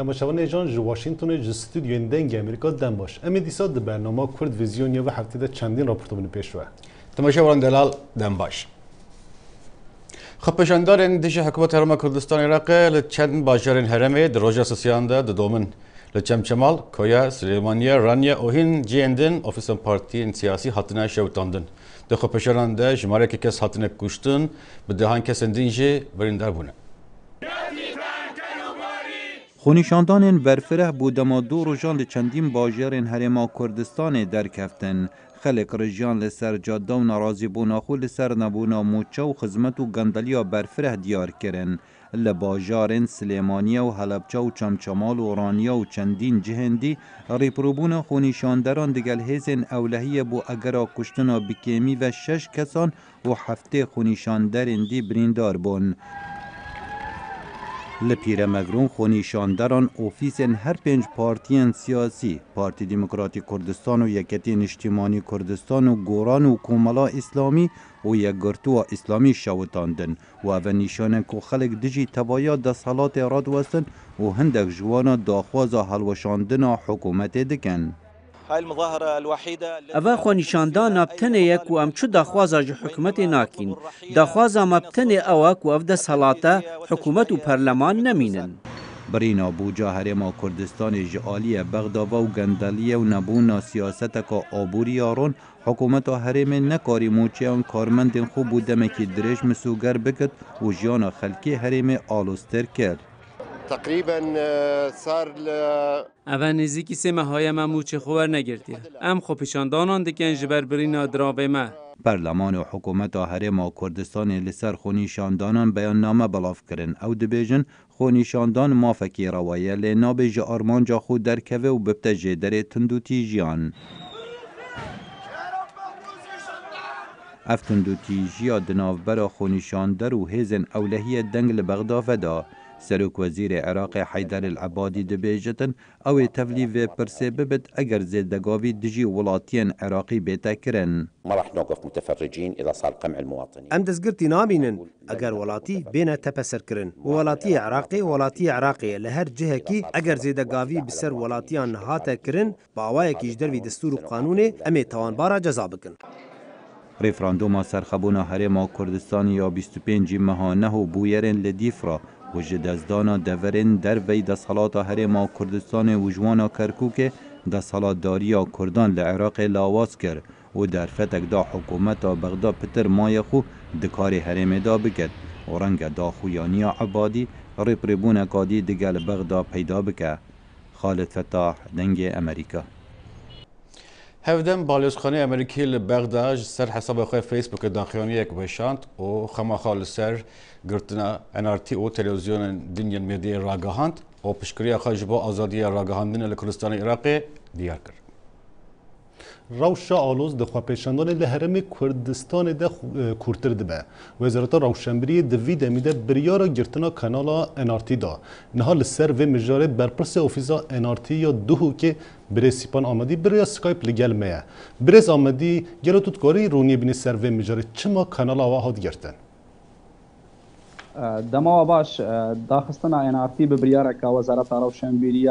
تماشاوان جان جو واشنگتن جو استودیو دنگ امریکا دم باش. امی دیسا د برنامه کرد ویزیون یا و هفته ده چندین راپورت بن پیش رو. تماشاوان دلال دم باش. خب پشاندارن دیش حکومت هرم کردستان عراق لچند باجرین هرمه در روز سیانده دومن لچمچمال کویا سلیمانیه رانیا اوهین جیندن ofisın partinin siyasi hattına şevtandın. De خب پشانده جماره که کس hattına کشتن به دهان کس اندینجه برندار بونه. خونیشاندان ورفره بودما دو روزان لچندین باجرین هرما کردستان درکفتن. خلق رجان لسر جاده و نرازی بونا خو لسر نبونا موچه و خدمت و گندلیا برفره دیار کرن. لباجارن سلیمانیه و حلبچه و چمچمال و رانیا و چندین جهندی ریپروبون خونیشاندران دگل هزین اولهی بو اگرا کشتنا بکیمی و 6 کسان و هفته خونیشاندرین دی بریندار بون. لپیره مگرون خونیشاندران اوفیسن هر 5 پارتین سیاسی پارتی دموکراتی کردستان و یکتین اجتماعی کردستان و گوران و کوملا اسلامی و یک گرتو اسلامی شوتاندن و او نشانه که خلق دجی تبایا دستالات راد وستن و هندک جوانا داخوازا حلوشاندن حکومت دکن. اوه خونیشاندان ابتنه یک و امچو داخوازا جو حکومت ناکین. داخوازا مبتنه اوه که افده صلاته حکومت و پرلمان نمینن. برینا بوجا هرما کردستان جعالی بغداوا و گندلیه و نبونا سیاست که آبوری آرون حکومت هرم نکاری موچیان کارمندین خوب بودمه که درش مسوگر بکد و جیانا خلکی هرم آلوستر کرد. تقریبا صار اوه نزیکی سه ماهای ما موچه خوار نگرتیه. ام خو پیشاندانان دکن جبر برینا درابه ما. پارلمان و حکومت هرما کردستان لسر خونیشاندانان بیان نامه بلاف کرن او دبیجن خونیشاندان مافکی روایه لنابج آرمانجا خود درکوه و ببته جدر تندوتی جیان. افتندوتی جیا دنافبرا خونیشاندر و هیزن اولهی دنگ لبغداد دا سروک وزیر عراق حیدر العبادی دبیجتن او تفلیف پرسه ببد اگر زیدگاوی دجی ولاتین عراقی بیتا کرن. ما راح نوقف متفرجين اذا صار قمع المواطنين. ام دزگرتی نامینن اگر ولاتی بین تپسر کرن. ولاتی عراقی لهر جهه کی اگر زیدگاوی بسر ولاتیان هاتا کرن باوای کیش دروی دستور و قانون امی توانبارا جزا بکن. ریفراندوم سرخبونا هرما کردستان یا 25 ماهانه و بویرن لدیفرا و جدازدانا دورن در وی دستالات هرما کردستان و جوانا کرکوک دستالات داریا کردان لعراق لاواز کرد و در فتک دا حکومت بغداد پتر مایخو دکار هرم دا بکد و رنگ دا خویانی عبادی ریپریبون اکادی دگل بغداد پیدا بکه. خالد فتاح دنگ امریکا. هفدم بالیوزخانه امریکی لبغداد سر حساب خواه فیسبوک دانخیانی یک بشاند و خماخال سر گرتنا NRT و تلویزیون دنیا میدی راگهاند و پشکری خواه جبا آزادی راگهاندن لکردستان عراقی دیار کرد. روشا آلوز دخوا پیشاندان لهرم کردستان ده کورتر دبه. وزارت روشنبری دوی دمیده بریارا گرتنا کانالا NRT دا. نها لسر و مجاره برپرس اوفیزا NRT یا دوهو که برز سیپان آمدی برای سکایپ لگل میه. برز آمدی گلو توتکاری رونی بینی سر و مجاره چما کانالا آهاد گرتن؟ دما باش داخستنا NRT ببریاره که وزارت روشنبری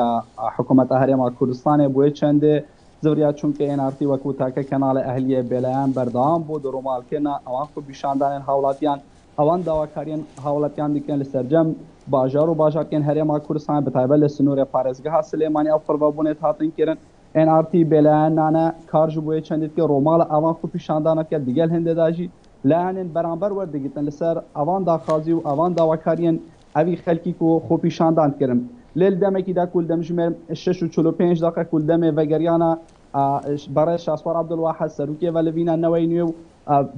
حکومت هرما کردستان بوی چنده زوریا چونکه NRT وکو تاکه کانال اهلیه بلایان بردام بود رومال کنا اوان خو بیشاندان حولاتیان اوان داواکارین حولاتیان دیکن لسرجم باجار و باجار کن هرما کردستان بتایبل سنور پارزگاه سلیمانی او پروابونه تاتن کرن NRT بلایان نانا کارج بوی چندید که رومال اوان خو بیشاندان که دیگل هنده داجی لانن برانبر وردگیتن لسر اوان داخازی و اوان داواکارین اوی خلکی کو خو بیشاندان کرن لیل دمکی دا کل دم جمر 6:45 دقیقه کل دم وگریانا برای شاسوار عبدالواحد سروکی و لوینا نوینیو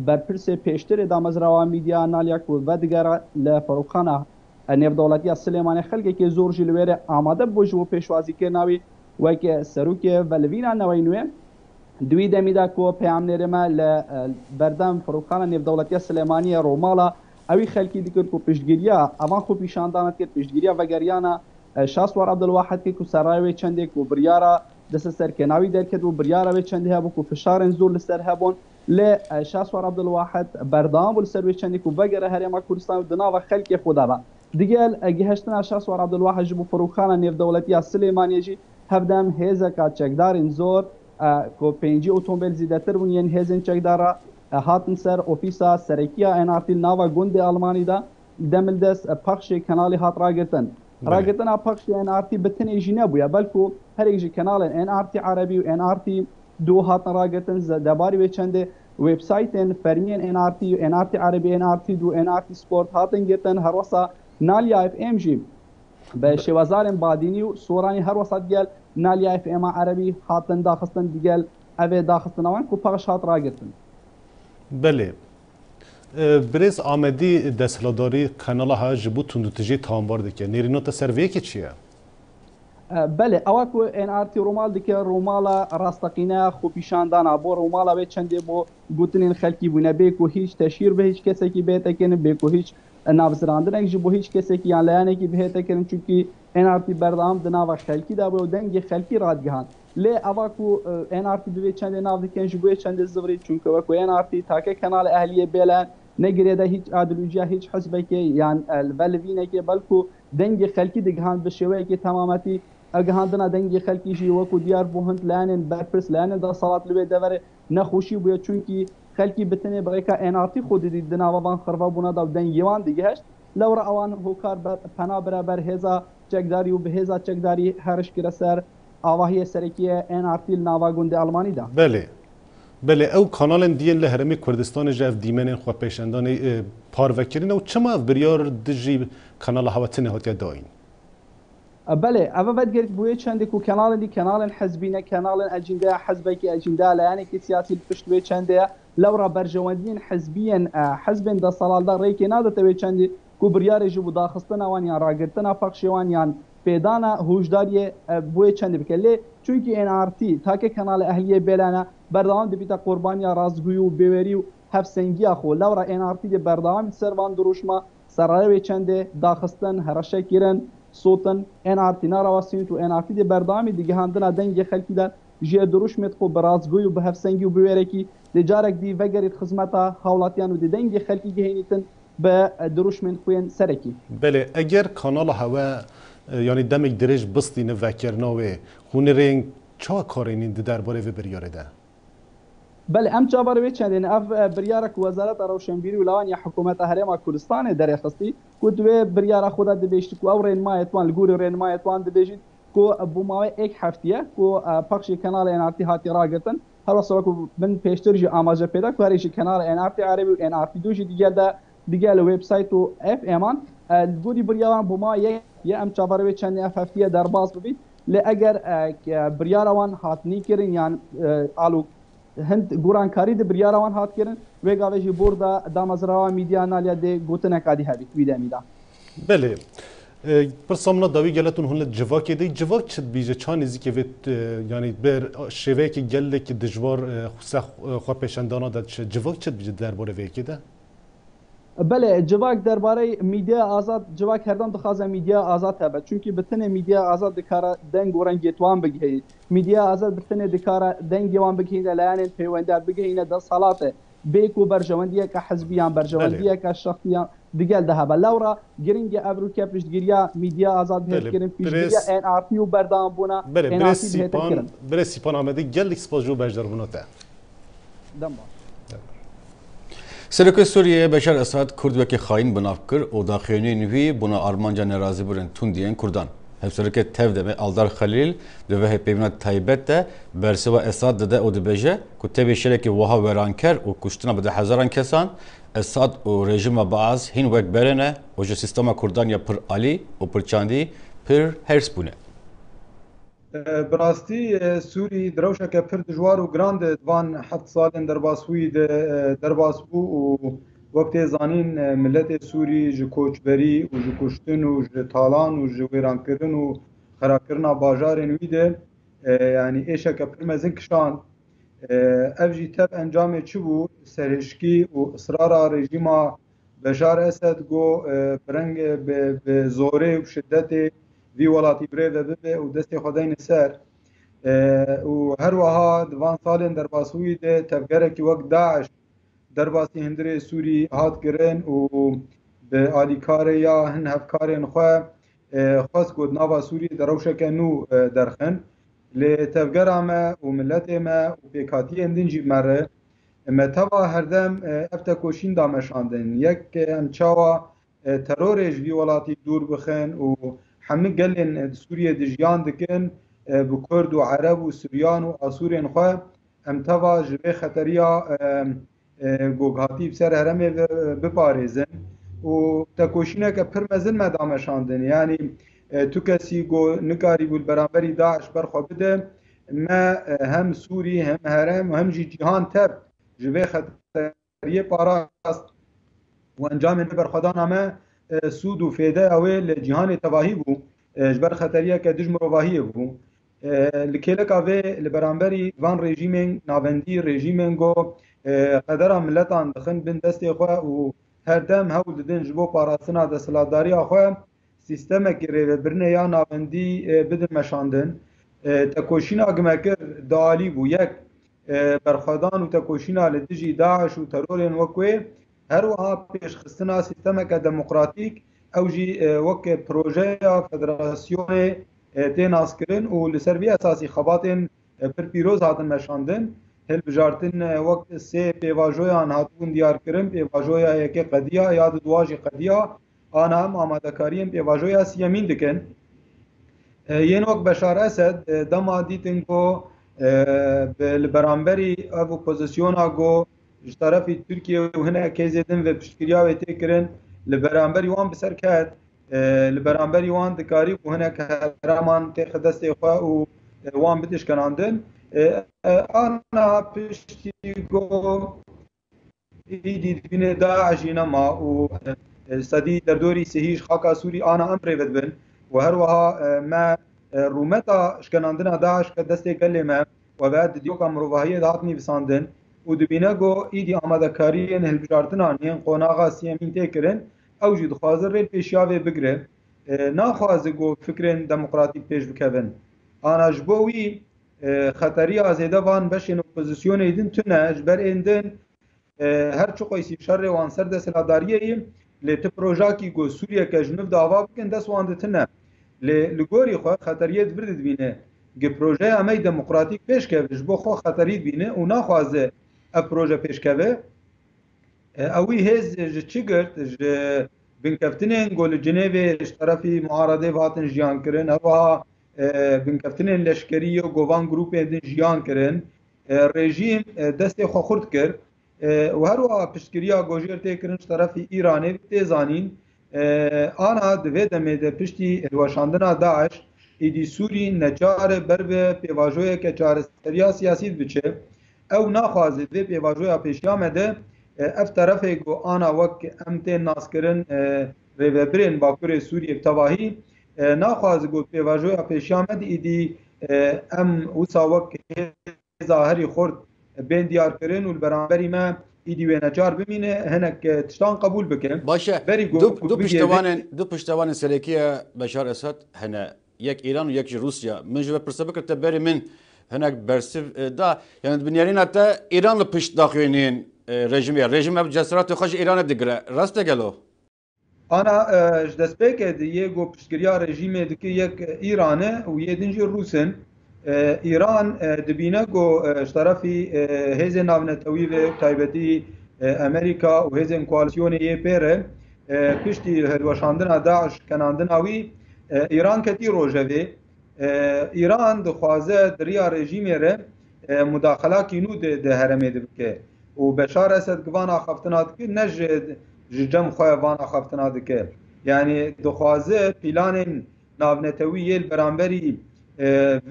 برپرس پیشتر دامز روا میدیا نالیا کو و دیگر لفروخانه نف دولتی سلیمانی خلقی که زور جلویر آماده بوجو پیشوازی کرناوی و که سروکی و لوینا نوینیو دوی دمیدا کو پیام نرمه بردم فروخانه نف دولتی سلیمانی رومالا اوی خلکی دیگر کو پیشگیریا اوان خو پیشاندانت کرد پیشگیریا وگریانا شاسوار عبدالواحد که سرایوی چنده کو بریارا دست سرکناوی درکد و بریارا چنده هبو کو فشار زور لسر هبون ل شاسوار عبدالواحد بردام ول سروی چنده کو وگره هرما کردستان دنا و خلق خدا با دیگل گهشتنا شخص و عبدالواحد جبو فروخانه نێف دەوڵەتیە سلێمانیەژی هەفدەم هێزەکە چەکدارین زۆر کۆ پێنجی ئۆتۆمبیل زیدەتر بوون یەن هێزن چەکدارە هاتن سەر ئۆفیسا سەرەکیە ئەنارتی ناوە گوندی ئەڵمانیدا دەمل دەست پەخشی کەناڵی هات ڕاگرتن ڕاگرتنا پەخشی ئەنارتی بتنێژی نەبووە بەلکو هەرێکژی کەناڵن ئەنارتی عەرەبی و ئەنارتی دوو هاتن ڕاگرتن دەباری وێ چەندێ وێبسایتên فەرمیên ئەنارتی و ئەنارتی عەرەبی ئەنارتی دوو ئەنارتی سپۆرت هاتن گرتن هەروەسا نالیا FM جی بە شێوەزارên بادینی و سۆرانی هەروەسا دیگەل نالیا FM عەرەبی هاتن داخستن دیگەل ئەvê داخستنەوەن و پەخش هات ڕاگرتن بله برز آمدی دستهلداری کانال ها جبو تندوتجی تامبار دکه نیرینوتا سرویه که چیه؟ بله ئەوە کو NRT ڕۆمال دکە ڕۆماڵە ڕاستەقینە خۆپیشاندانە بۆ ڕۆماڵە بێت چەندێ بۆ گوتنین خەلکی بوونە بێک و هیچ تەشیر بە هیچ کەسێکی بێتەکەن بێک و هیچ ناوزراندنێک ji بۆ هیچ کەسێکی یان لایەنێکی بهێتەکردن چونکی NRT بەردەوام دناوە خەلکیدا بۆ و دەنگی خەلکی ڕادگەهان لێ ئەوە کو NRT ببێت چەندێ ناو دکەن ji بۆیە چەندێ زڤری چونکەوە کو NRT تاکە کەناڵ ئەهلیە بێلەن نەگرێدە هیچ ئادلوجیا هیچ حزبێکی یان ڤەلڤینێکی بەلکو دەنگی خەلکی دگەهان بە شێوەیەکی تەمامەتی ئەگەهاندنا دەنگی خەلکیژی وەکو دیار بۆ هەند لایەنێن بەرپرس لایەنێن دەسەڵات لەوێ دەبەرێ نەخۆشی بووە چونکی خەلکی بتنێ بڕێکە NRT خۆدیدی دناوەبان خڕڤە بوونەدا و دەنگیوان دیگەهشت لەوڕە ئەوان هۆکار پەنا بەرابەر هێزا چەکداری و بەهێزا چەکداری هەرشکرە سەر ئاواهیە سەرەکیە NRT ناوا گوندی ئەڵمانیدا بله او کانالن دیین له هرمی کردستان جف دیمنن خو پیشندان پاروکرین و چما بریار دجی کانال هواتنه هاتیا داین بله ئەوە بەدگرێت بۆیە چەندێک و کەناڵی کەناڵن حەزبینە کەناڵن ئەجیندا حەزبێکی ئەجیندا لایەنێکی سیاسی پشتوێ چەندەیە لەوڕە بەرژەوەندین حەزبیەن حەزبێن دەسەڵاتدا ڕێکی نادەتەوێت چەندی کو بریارێژی بوو داخستنەوان یان ڕاگرتنە پەخشێوان یان پێدانە هۆشداریە بۆیە چەندی بکە لێ چونکی NRT تاکە کەناڵە ئەهلیە بێلانە بەردەوام دەبیتە قوربانیا ڕاستگویی و بێوەری و هەفسەنگیا خۆ لەوڕە NRT دێ بەردەوامی سەروان دروشمە سەرڕاوێ چەندێ داخستن هەرەشەکیرن سوتن NRT ناڕاوەسینیت و NRT دێ بەردەوامی دیگەهاندنا دەنگی خەلکیدا ژێ دروشمێت خۆ بە ڕاستگویی و بە هەفسەنگی و بوێرەکی لێجارێک دی ڤەگەریت خزمەتە هاوڵاتیان و دەنگی خەلکی گەهێنیتن بە دروشمێن خوێن سەرەکی بله ئەگەر کانال هەوە یعنی دەمێک درێژ بستینە ڤەکردنەوێ هونەرێن چا کارێنین دەربارەی vê biryarê de بله ئەم چاوەڕێ چەندێن ئەف بریارێک وەزارەتە ڕەوشنبیری و لاوانیا حکوومەتە هەرێما کوردستانê دەرێخستی کو دوێ بریارە خۆدا دەبێشت و ئەو ڕێنمایەتوان لە گووری ڕێنمایەتوان دەبێژیت کو بووماوەی ئێک هەفتیە کو پەخشی کەناڵ NRT هاتی ڕاگرتن هەروەسەوەکو من پێشترژی ئاماژە پێدا کوارێکی کەناڵ NRT عەرەبی و NRT دوژی دیگە لە وێبسایت و FMان گوری بریاوان بووما یە ئەم چاوەڕێ چەندی ئەف هەفتیە دەرباز ببیت لێ ئەگەر بریارەوان هاتنی کردن یان ئالو هەند گۆرانکاری دە بریارەوان هاتکردن وێگاوێژی بۆردا دامەزراوە میدیا نالیا دێ گوتنەکادی هەبیت ویدەمیدا بله پرسامنا داوی گلتون هون جواکی دی جواک چت بیجه چا نزیک ویت یعنی بر شوه که گله که دجوار خو پیشندانا داد جواک چت بیجه درباره ویکی ده بله جواک درباره میدیا آزاد جواک هردم دخوازه میدیا آزاد هبه چونکی بتنه میدیا آزاد دکاره دنگ و رنگیتوان بگهی میدیا آزاد بتنه دکاره دنگ وان بگهی لایان پیوندار بگهی ده صلاته بیکو برجواندیه که حزبیان برجواندیه که شخصیان دیگل ده هبه لورا گرینگ ابروکه پشتگیریا میدیا آزاد بهت کردن پیشگیریا NRT و بردام بونا بره سیپان آمده گل اکسپاژو بجدار بوناته دم Serokê Sûriyê Beşar Esad Kurdwekî xayîn binav kir û daxuyaniyên wî bûna armanca nerazî birin tundiyên Kurdan. Hevserokê tev deme Aldar Xelîl di vê hêpeyvîna taybet de bersiva Esad dide û dibêje ku tevê şerekê wiha weranker û kuştina bi dehezaran kesan Esad û rejima Baaz hîn wek berêne û ji sîstema Kurdan ya pir alî û pirçandî pir hers bûne. Bi rastî Sûrî direwşeke pir dijwar û giran di van heft salên derbasbûyî de derbas bû û wek tê zanîn milletê Sûrî ji koçberî û ji kuştin û ji talan û ji wêrankirin û xerakirina bajarên wî de yanî êşeke pir mezin kişand. Ev jî tev encamê çi bû serhişkî û ısrara rejîma Beşar Esed got bireng bi zorê û şiddetê vî welatî birêve bibe û destê xwe deyne ser û her wiha di van salên derbasbûyî de tevgerekî wek Daeş derbasî hundirê Sûrî hat kirin û به آلیکاره یا هن هفکارین خواه خواست گود ناوا سوری دروشک نو درخن لتفجر ما وملت ما وبيكاتي اندنجي مره متوا هردم افتكوشين دامشاندن يك امچاوا ترورج في ولاتي دور بخن وحمي قلن سوريا دجيان دكن بكرد وعرب وسوريان واسورين خو امتوا جبه خطريا گوگاتی بسر هرمه بپاريزن وتكوشينه كپرمزن ما دامشاندن يعني تو کسی گو نکاری بود برانبری داعش برخوا بده ما هم سوری هم هرم و هم جهان تب جوه خطریه پاراست و انجام نبر خدان ما سود و فیده اوه لجهان تواهی بو جبر خطریه که دجم رواهی بو لکیلک اوه لبرانبری وان رژیمین ناوندی رژیمین گو قدر ملتان دخن بین دستی خواه و هر دم هول ددن جبو پاراستنا دستلاتداری خواه سیستم که برنه یا ناوندی بدن مشاندن تکوشینا گمکر دالی بو یک برخدان و تکوشینا لدجی داعش و ترورین وکوی هر وها پیش خستنا سیستم که دموکراتیک او جی وک پروژه فدراسیون تیناس کرن و لسروی اساسی خباتن پر پیروز هاتن مشاندن هل بجارتن وقت سه پیواجویان هاتون دیار کرن پیواجویا یک قدیا یا دواجی قدیا آن هم آمادکاریم پیواجویا سیامین دکن یین وقت بشار اسد دما دیتن کو بالبرانبری او پوزیسیون اگو طرفی ترکیه و هنا کیزدن و پشتگیریا و تکرن لبرانبری وان بسر کرد لبرانبری وان دکاری و هنا کهرمان تخدست اخواه و وان بتش کناندن آنا پشتی گو ایدی بین داعش ما و صدی در دوری سهیش خاکا سوری آنا امره بدبن و هر وها ما رومتا شکناندن داعش که دسته گلی ما و بعد دیوکا مروفاهی دهاتنی بساندن و دبینه گو ایدی آمده کاری هل بجارتنا نین قوناغا سیامین تکرن او جید خوازر ریل پیشیاوه بگره ناخوازه گو فکرین دموکراتیک پیش بکبن آنا جبوی خطری آزیده وان بشین اپوزیسیون ایدن تونه جبر ایندن هر چو قیسی شر وان سر ده سلاداریه ایم لیت پروژاکی گو سوریه که جنوب داوا بکن دست وان تنه لگوری خواه خطریه دبرد بینه گه پروژه امی دموکراتیک پیش که جبو خواه خطری بینه و ناخوازه اب پروژه پیش که اوی هز چی گرد بنکفتنین گول جنیوی طرفی معارضه واتن جیان کرن اوها بنکفتنین لشکری و گوان گروپ دن جیان کرن رژیم دست خو خورد کرد و هر وقت پشتگیریا گوجر تکرن طرفی ایرانی تیزانین آنها دوی دمیده پشتی الوشاندنا داعش ایدی سوری نچار برب پیواجوی که چارستریا سیاسی بچه او ناخوازه دوی پیواجوی پیشیامده اف طرفه گو آنا وک امتین ناس کرن ریوبرین باکور سوری تواهی ناخواز گو پیواجوی پیشیامد ایدی ام وسا وک ظاهری خورد بین دیار کرن و برانبری ما ایدی و نجار بمینه هنک تشتان قبول بکن باشه دو پشتوان سلیکیه بشار اسد هنه یک ایران و یک روسیا من جو پرسه بکرد تبری من هنک برسف دا یعنی بنیارین حتی ایران رو پشت داخلینین رژیم اب جسارت خوش ایران دیگره راست گلو انا دست بک دیگه گو پشتگیریا رژیم دیگه یک ایرانه و یه دنجی روسن ایران دبینه گو طرفی هیز ناونتوی و تایبتی امریکا و هیز کوالسیون یه پیره پشتی هلوشاندن داعش کناندن اوی ایران کتی روژوی ایران دخوازه دریا رژیم ره مداخله کینو ده هرمه دبکه و بشار اسد گوانا خفتنات که نجد جم خواه وانا خفتنات که یعنی دخوازه پیلان ناونتوی برانبری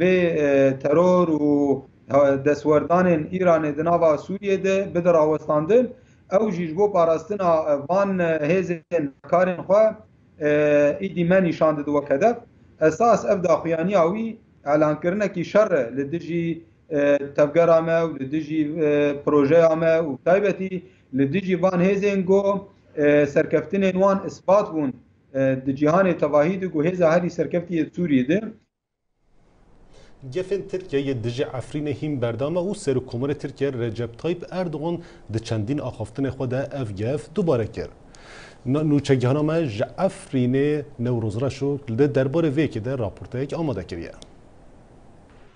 و ترور و دستوردان ایران دناوا سوریه ده بدر آوستاندن او جیجبو پاراستنا وان هیزن کارن خواه ایدی من نشانده دو کدف اساس افدا خویانی اوی اعلان کرنه کی شر لدجی تفگر آمه و لدیجی پروژه آمه و تایبتی لدیجی وان هیزن گو سرکفتن وان اثبات بون د جهان تواهید گو هیزا هری سرکفتی سوریه ده گفن ترکیه دجی عفرین هیم بردامه و سرکومر ترکیه رجب طایب اردوغان د چندین آخافتن خود اف گف دوباره کرد. نوچگیانا ما افرین نوروز را شو لده درباره ویکی ده راپورته که آماده کریه.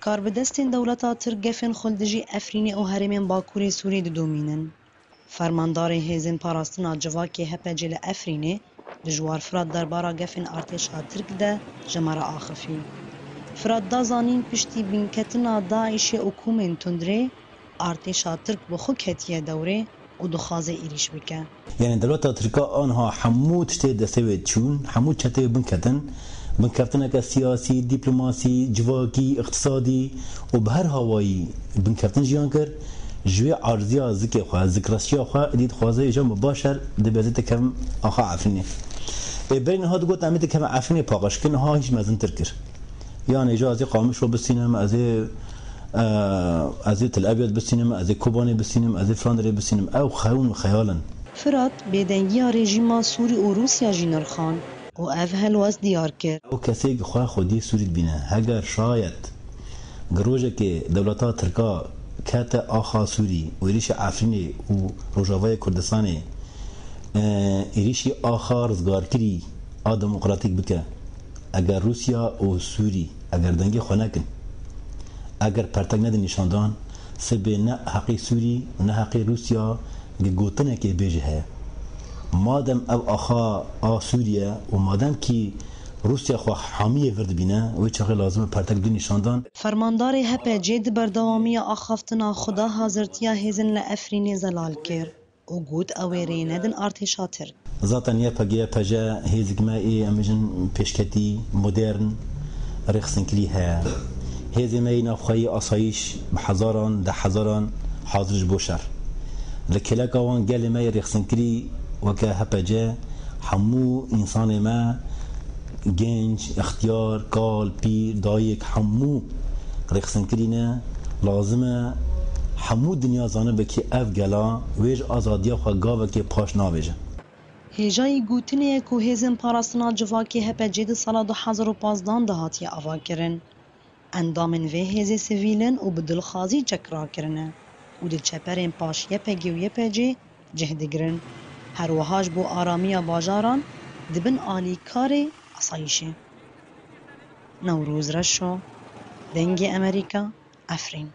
کاربدستین دولتا ترگفن خلدجی افرینی او هرمین باکوری سوری دومینن. فرماندار هیزن پاراستنا جواکی هپجل افرینی دجوار فراد دربارا گفن ارتشا ترک ده جمارا آخفی. فراد دازانین پشتی بینکتنا داعش اوکومن تندره ارتشا ترک بخو کتیه دوره و دخوازه ایریش بکه. یعنی دولت ترکا آنها حمود شته دستوید چون حمود شته بنکفتن که سیاسی، دیپلماسی، جواکی، اقتصادی و به هر هوایی بنکفتن جیان کرد جوی عرضی ذکر خواه ذکرشیا خواه دید خوازه ایجا مباشر دبیزت کم آخا عفرینه برین ها دو گوت نمید کم عفرینه پاقش کن ها هیچ مزن ترکر یعنی ایجا از قامش رو بسینم از تل ابیض بسینم از کوبانی بسینم از فلاندری بسینم او خیون خیالا فرات بدنگی رژیم سوری و روسیا جینر خان و اف هلواز دیار کرد او کسی خواه خودی سوری بینه اگر شاید گروژه که دولتات ترکا کات آخا سوری و ایریش عفرینی و روجاوای کردستانی ایریشی آخا رزگارکری دموکراتیک بکه اگر روسیا و سوری اگر دنگی خو نکن اگر پرتک نده نشاندان سبه نه حقی سوری نه حقی روسیا گوتنه که بیجه هست مادم او آخا سوریه و مادم که روسیا خو حامیه ورد بینه و چه لازمه پرتک دو نشاندان فرماندار هپه جد بردوامی آخافتنا خدا حاضرتیا هیزن لافرین زلال کر و گود اویره ندن ارتشا ترک ذاتا یه پجا هیزگ ما امیجن پیشکتی مدرن رخصنکلی ها هیزی ما نافخوی آسایش بحزاران ده حزاران حاضرش بوشر لکلک آوان گل ما رخصنکلی وکه هپجا همو انسان ما گنج اختیار کال پیر دایک همو رخصنکرینه لازمه همو دنیا زانه بکی اف گلا ویج آزادیا خواه گاوه که پاش ناویجه هیجای گوتنه که هیزن پاراستنا جواکی هپه جد سالا 2015 دهاتی آوا کرن اندامن وی هیزی سویلن و بدلخازی چکرا کرنه و دل چپرین پاش یپگی و یپجی جهدگرن هر وهاج بو آرامی باجاران دبن آلی کاری آسایشه نوروز رشو دنگ امریکا افرین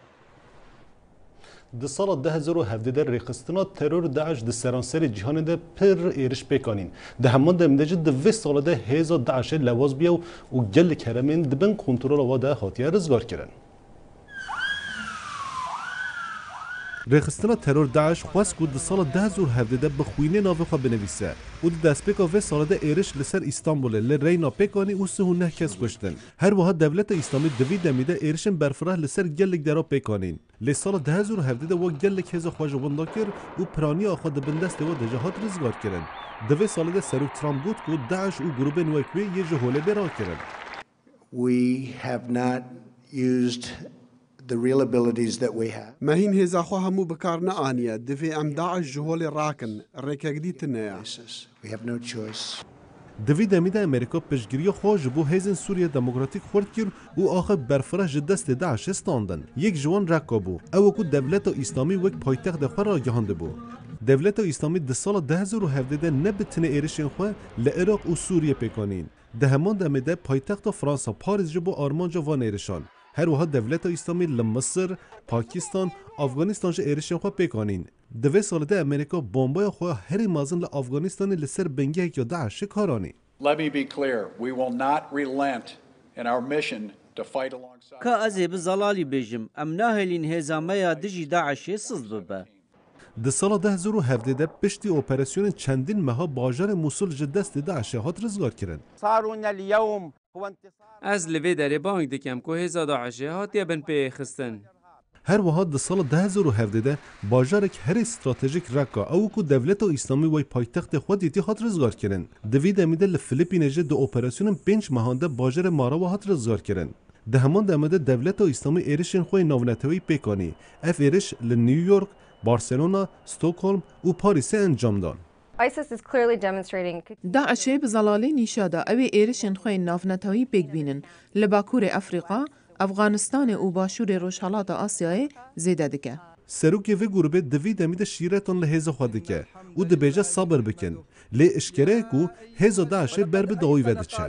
د سال 2017 ریخستنا ترور داعش د سرانسر جهان ده پر ایرش بکانین ده همان ده مدجه ده وی سال ده هزا داعش لواز بیا و گل کرمین دبن کنترول و ده خاطیه رزگار کرن ریخستنا ترور داعش خواست که د سال 2017 بخوینه ناوه خواه بنویسه و د دست پیکا وی سال ده ایرش لسر ایستانبول لرینا پیکانی و سهونه کس کشتن هر وها دولت اسلامی دوی دمیده ایرشن برفراه لسر گلک درا پیکانین لی سال 2017 و گلک هزا خواج وندا کر و پرانی آخوا دبن دست و دجهات رزگار کرن دوی سال ده سروک ترامپ گوت که داعش و گروب نوکوی یه جهوله برا کرن We have not used the real abilities that we have. ما هين هزا خو همو بكارنا آنيا دفي ام داعش جهول راكن ريكاكدي تنيا. We have no choice. دوی دمیده امریکا پشگیری خواج بو هیزن سوریه دموکراتیک خورد کر و آخر برفره جدست داعش استاندن یک جوان رکا بو او کو دولت اسلامی وک پایتخت دخواه را گهانده بو دولت اسلامی ده سال 2017 نبتنه ایرشن خواه لعراق و سوریه پیکانین ده همان دمیده پایتخت فرانسا پاریس جبو آرمانجا وان ایرشان هر وها دولت اسلامی لمصر، پاکستان، افغانستان جه ایرشن خواه پیکانین دوی سال ده امریکا بمبای خواه هر مازن لافغانستان لسر بنگه یا داعش کارانی Let me be clear, we will not relent in our mission to fight alongside. که از بزلالی بیجم ام ناهلین هزامه دجی داعش سزد ببه د سال 2017 پشتی اپراسیون چندین مها باجار موسول جدست داعش هات رزگار کرن از لوی در بانک دکم که هزا داعش هاتی بن پی خستن هر وها د سال 2017 باجارک هر استراتژیک رکا او کو دولت اسلامی وی پایتخت خود یتی هات رزگار کرن دوی دمیده لفلیپین جه د اپراسیون 5 ماهانده باجار مارا و هات رزگار کرن ده همان دمده دولت اسلامی ایرشن خوی ناونتوی پیکانی اف ایرش ل نیویورک بارسلونا استکهلم و پاریس انجام داد داعش بزلالی نشاده اوی ایرشن خوی ناونتوی بگبینن لباکور افریقا افغانستان و باشور روشالات آسیای زیده دکه سروکی و گروه دوی دمیده شیرتان لحظه خواده که و dibêje sabir bikin. Lê işkere ku hêza Daişê ber bi dawî ve diçe.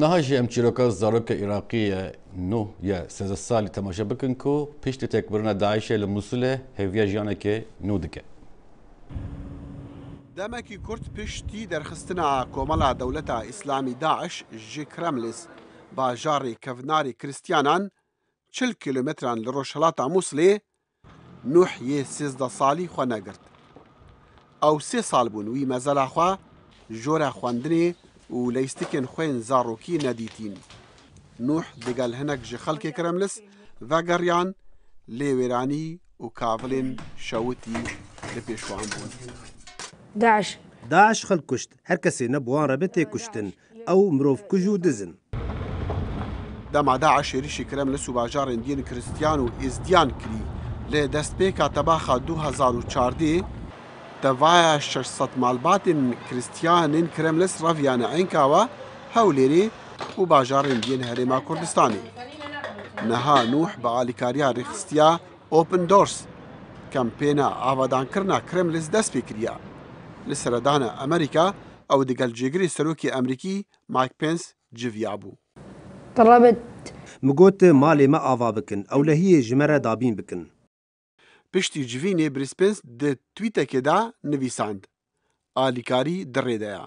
نها جی ام چیروکا زاروک عراقی نو یا 13 سالی تماشا بکن کو پشت تکبرنا داعش لموصل هویه جانه که نو دکه دمکی کورت پشتی درخستنا کوملا دولتا اسلامی داعش جی کرملس باجاری کفناری کریستیانان 40 کیلومتران لروشلاتا موصلی نوح یه 13 سالی خو نگرد او 3 سال بون وی مزلا خو جورا خواندنی و لیستکن خوین زاروکی ندیتین نوح دگل هنک جی خلک کرملس و گریان لیویرانی و کاولین شوتی لپیشوان بون داعش خلق کشت هر کسی نبوان ربطه کشتن او مروف کجو دزن دما داعش ریشی کرملس و باجار دین کریستیان و ازدیان کری لی دست پیکا تباخا 2014 توایا 600 مالبات کریستیان کرملس رافیان عینکاوا هوليري و باجارين دين هريما كردستاني نها نوح بآليكاريا رخستيا اوبن دورس كامبينا آفادان كرنا كرملس دست بكريا لسردانا أمريكا أو دقال جيجري سروكي أمريكي مايك بينس جيفيابو طلبت مقوت مالي ما آفا بكن أو لهي جمرة دابين بكن پشتی جوینی بریسپنس ده تویته که دا نویساند. آلیکاری دریده.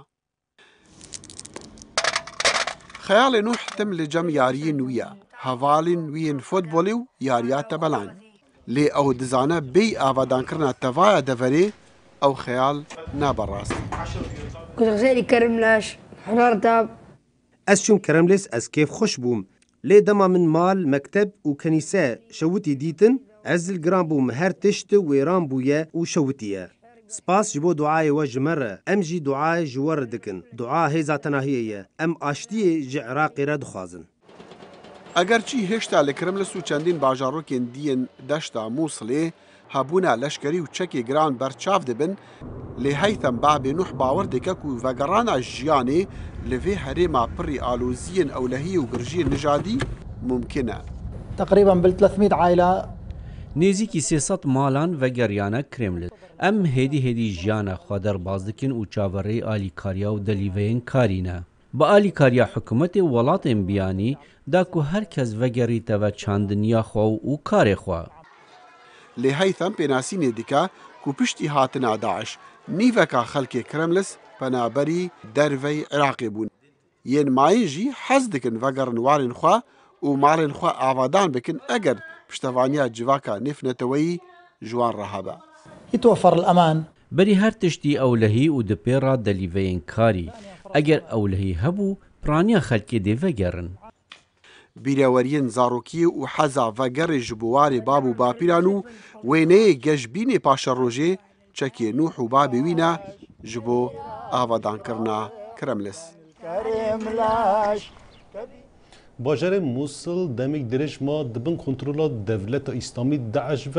خیال نوح تم لجم یاری نویا. هوالین وین فوتبولی و یاریات بلان. لی او دزانه بی آوادان کرنا توایا دفری او خیال نابراست. كنت غزالي كرملاش حرارتها از چون کرملس از کیف خوش بوم. لی دما من مال مکتب و کنیسه شوتی دیتن از الگرام بوم هر تشت ویران بویه و شوتیه. سپاس جبو دعای و جمره ام جی دعای جوار دکن. دعا هیزا تناهیه ام آشتی جعراقی را دخوازن. اگرچی هشتا لکرملس و چندین باجاروکین دین دشتا موصله هبونا لشکری و چکی گران برچاف دبن لی هیثم باب نوح باور دکک و وگرانا جیانی لوی هریما پری آلوزین اولهی و گرجی نجادی ممکنه. تقریبا بال 300 عائله نزیکی 300 مالان و گریانه کرملس ام هدی جیانا خودر بازدکن و چاوری آلیکاریا و دلیوین کارینه. با آلیکاریا حکومت ولاتن بیانی دا که هر کس وگریت و چاندنیا خو و کار خو. لی هیثم پیناسین دیکا که پشتی هاتنا داعش نیوکا خلک کرملس پنابری دروی عراقی بون. ین ماین جی حز دکن وگرن وارن خوا و مالن خوا آوادان بکن اگر پشتوانیا جواکا نفنتوی جوان رهابا. يتوفر الأمان. بری هر تشتی اولهی و دپیرا دلیوین کاری. اگر اولهی هبو پرانیا خلکی دیوه گرن. بیراورین زاروکی و حزا وگر جبوار بابو باپیرانو وینه گجبین پاشا روژه چکی نوح و بابی وینا جبو آوادان کرنا کرملس. باجر موصل دمک درش ما دبن کنترل دولت اسلامی داعش و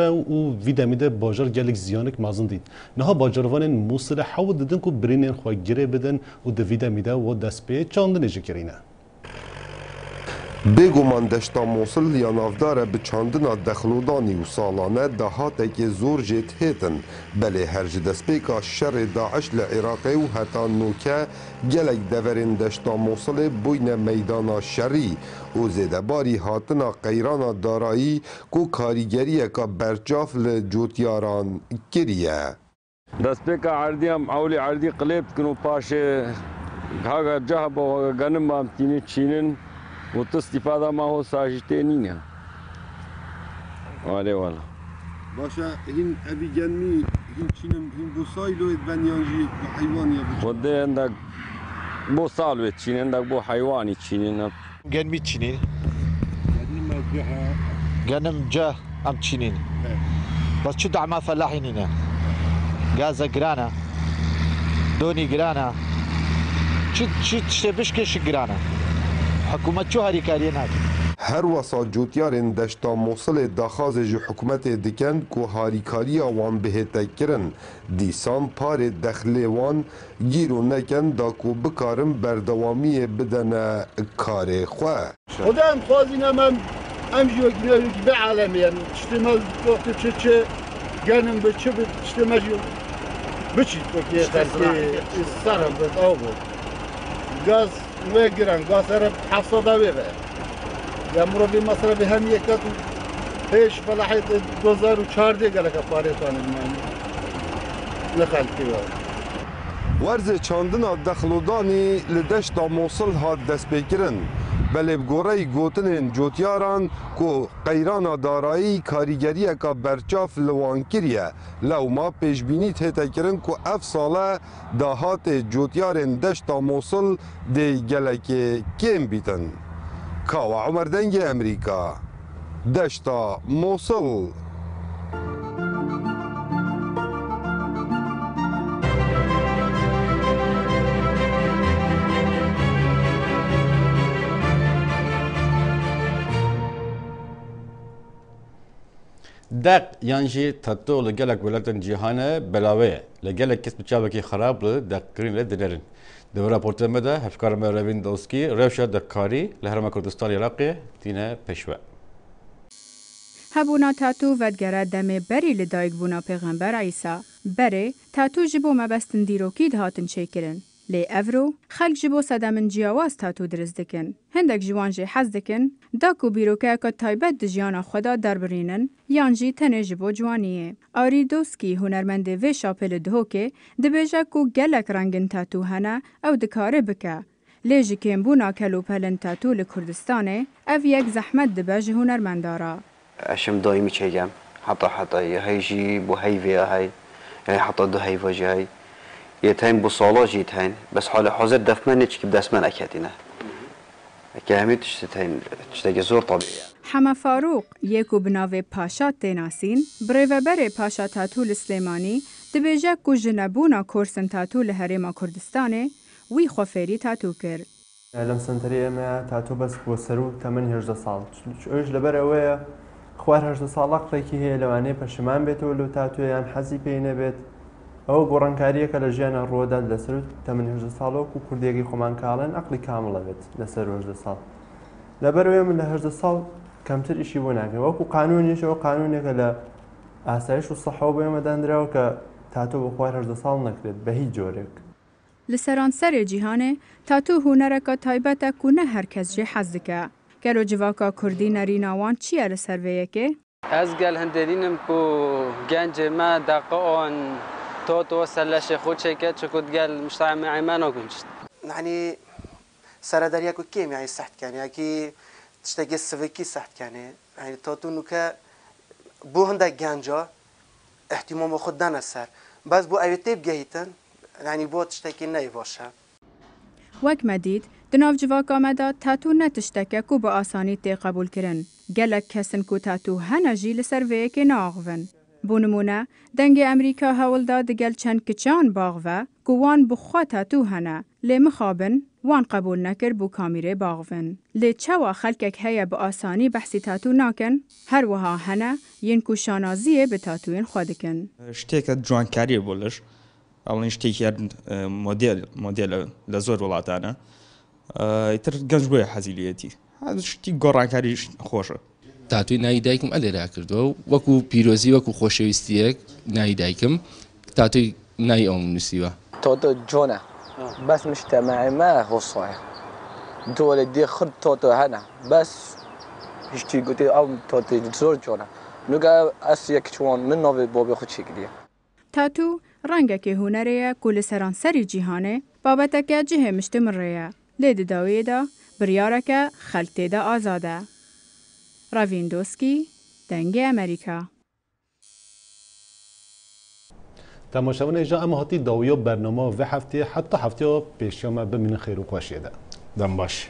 وی دمیده باجر گلک زیانک مازن دید. نه باجروان موصل حاول دادن کو برینن خو گره بدن و دوی دمیده و دست به چاندن جکرینه. بگومان دشتا موصل یا نافدار به چاندنا دخلودانی و سالانه دهات که زور جت هیتن بله هرج دسپیکا شر داعش لعراقی و حتا نوکه گلک دورین دشتا موصل بوین میدان شری و زیده باری هاتنا قیران دارایی کو کاریگریه که برجاف لجوتیاران کریه دسپیکا عردی هم اولی عردی قلیب کنو پاشه هاگا جهب و گنم هم تینی چینن و تو استفاده ما هو ساجته نینه آله والا باشه این ابی گنمی این چینم این بوسایلو ادبنیانجی حیوانی خده اندک بوسالو چین اندک بو حیوانی چینن گنمی چینین گنم جه ام چینین بس شو دعما فلاحيننا غازا جرانا دوني جرانا شو تشتبش كش جرانا حكومة شو هاري كارينات هر وسا جوتیارن دشتا موصل داخاز جو حکومت دکن کو هاریکاریا وان بهته کرن دیسان پار دخل وان گیرو نکن دا کو بکارم بردوامی بدن کار خواه خدا هم خوازینم هم جوگنه به عالمیان اشتمال وقت چه گنم به چه اشتمال جو بچید که خلقی سرم بد آب گاز وگرن گاز رب حفظه بيبه يا مربي مصر بهم يكت هيش فلاحيت 2004 قال لك فاريتان الماني نخل كيوا ورز چاندنا دخلودانی لدشت موصل هات دست بکرن بله بگوره گوتنین جوتیاران کو قیران دارایی کاریگری که برچاف لوان کریه لو ما پیشبینی تهتا کرن کو اف ساله دهات جوتیارن دشت موصل دی گلک کم بیتن کاوا عمر دنگ امریکا دشت موصل دق یانجی تاتو لگلک ولاتن جهانه بلاوه لگلک کس بچابکی خراب ل دق کرین ل دنرن دو راپورت مده هفکار مروین دوسکی روشا دکاری لهرم کردستان عراقی تینه پشوه هبونا تاتو ودگره دم بری لدایگ بونا پیغمبر عیسی بره تاتو جبو مبستن دیروکی دهاتن چیکرن لی افرو خلق جبو صدامن جیاواز تاتو درز دکن هندک جوان جی حز دکن داکو بیروکه که تایبت دجیانا خدا در برینن یانجی تنه جبو جوانیه آری دوسکی هنرمنده و شاپل دهو که دبیجه کو گلک رنگن تاتو هنه او دکاره بکه لیجی کمبونا کلو پلن تاتو لکردستانه او یک زحمت دبیجه هنرمندارا اشم دائمی چیگم حتی هیجی بو هیوی های یعنی حتی دو هیوی جی های يتين بصالة جيتين بس حال حاضر دفمن يشكي بدسمن أكيدنا كهمي تشتكي زور طبيعي حما فاروق يكو بناوي باشا تناسين بريفبر باشا تاتو السليماني دبيجا كو جنبونا كورسن تاتو لهريما كردستاني وي خوفيري تاتو كر لم سنتري ما تاتو بس بوسرو 8 سال ايش لبر اويا خوار 8 سال اقلكي هي لواني برشمان بيتو لو تاتو يان حزي بينه بيت او گۆڕانکاریە کە لە ژیانە ڕۆدا لەسەر تەمەنی 18 ساڵەوە و کوردێکی خۆمان کاڵێن عەقڵی کامڵە بێت لەسەر 18 ساڵ لەبەرەوەی من لە 18 ساڵ کەمتر ئیشی بۆ ناکەم وەکو قانونیشەوە قانونێکە لە ئاسایش و سەحەوە بۆ ئێمە دانراوە کە تاتۆ بۆ خوار 18 ساڵ نەکرێت بە هیچ جۆرێک لە سەرانسەرێ جیهانێ تاتۆ هونەرەکە تایبەتە کو نە هەر کەس جێ حەز دکە گەلۆ جڤاکە کوردی نەریناوان چییە لە سەروەیەکێ ئەس گەل هەندێرینم کو گەنجێ ما داقەوان تو سلش خود شيكات شكوت قال مجتمع ما نقولش يعني سرداريا كو كيم يعني صحت كان يعني تشتكي السفكي صحت كان يعني تو نوكا بو هندا جانجا اهتمام خدنا السر بس بو ايتيب جهيتن يعني بو تشتكي ناي باشا وك مديد دناف جواكا مدا تاتو نتشتكى كو بآساني تي قبول كرن قالك كسن كو تاتو هنجي لسرويك ناغفن بونمونه دنگ امریکا هولدا دگل چند کچان باغوه گوان بخوا تاتو هنه لی مخابن وان قبول نکر بو کامیره باغون لی چوا خلکک هیا با آسانی بحثی تاتو ناکن هر وها هنه ین کو شانازیه به تاتوین خودکن شتێکە جوانکاریە بۆلش ئەڵین شتێکی مۆدێل لە زۆر وڵاتانە ئیتر گەنج بۆیە حەزیلەتی شتی گۆڕانکاریش خۆشە تاتوی ناوی دایکم ئەلێرا کردووە وەکو پیرۆزی وەکو خۆشەویستیەک ناوی دایکم تاتوی ناوی ئەوم نووسیوە توتو جونا بس مجتمعي ما هو صحيح دولة دي خد توتو هنا بس هشتي قلتي أو توتو زور جونا نوكا أسيك شوان من نوبي بوبي خود شكلية تاتو رنگك هنرية كل سرانسري جيهانه بابتك جهة مجتمرية لید داویه دا بریارك خلقت دا آزاده راویندوسکی دنگ امریکا تماشاون اجا اما هاتی داویا برنامه و هفته حتی هفته پیشیام بمین خیر و خوشیده دم باش